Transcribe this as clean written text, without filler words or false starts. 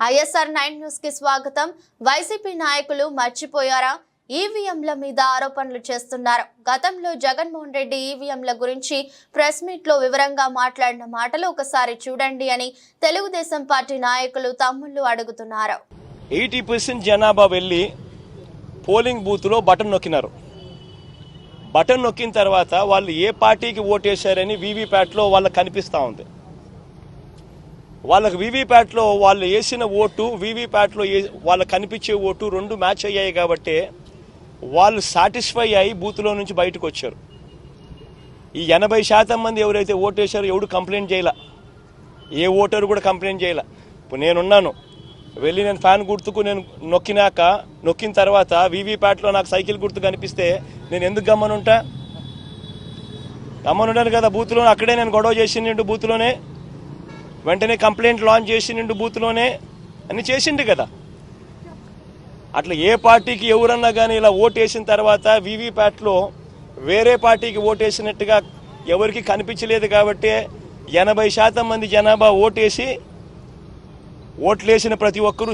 ISR 9 news కి స్వాగతం. YCP నాయకులు మర్చిపోయారా? ఈవీఎంల మీద ఆరోపణలు చేస్తున్నారు. గతంలో జగన్మోహన్ రెడ్డి ఈవీఎంల గురించి ప్రెస్ మీట్ లో వివరంగా మాట్లాడిన మాటలు ఒకసారి చూడండి అని తెలుగుదేశం పార్టీ నాయకులు తమ్ముళ్ళు అడుగుతున్నారు. 80% జనాభా వెళ్ళి పోలింగ్ బూత్ లో బటన్ నొక్కినారు. బటన్ నొక్కిన తర్వాత వాళ్ళు ఏ పార్టీకి ఓటేశారని వీవీప్యాట్ లో వాళ్ళకి కనిపిస్తూ ఉంది. వాళ్ళకి వీవీప్యాట్లో వాళ్ళు వేసిన ఓటు వీవీప్యాట్లో వాళ్ళకి కనిపించే ఓటు రెండు మ్యాచ్ అయ్యాయి కాబట్టి వాళ్ళు సాటిస్ఫై అయ్యి బూత్లో నుంచి బయటకు వచ్చారు. ఈ 80% మంది ఎవరైతే ఓటేశారో ఎవడు కంప్లైంట్ చేయలే, ఏ ఓటరు కూడా కంప్లైంట్ చేయలే. ఇప్పుడు నేనున్నాను, వెళ్ళి నేను ఫ్యాన్ గుర్తుకు నేను నొక్కిన తర్వాత వీవీప్యాట్లో నాకు సైకిల్ గుర్తు కనిపిస్తే నేను ఎందుకు గమ్మనుంటాను కదా. బూత్లో అక్కడే నేను గొడవ చేసిండు, బూత్లోనే వెంటనే కంప్లైంట్ లాంచ్ చేసిండు, బూత్లోనే అని చేసిండు కదా. అట్లా ఏ పార్టీకి ఎవరన్నా కానీ ఇలా ఓటేసిన తర్వాత వీవీప్యాట్లో వేరే పార్టీకి ఓటేసినట్టుగా ఎవరికి కనిపించలేదు కాబట్టి 80% మంది జనాభా ఓట్లేసిన ప్రతి ఒక్కరూ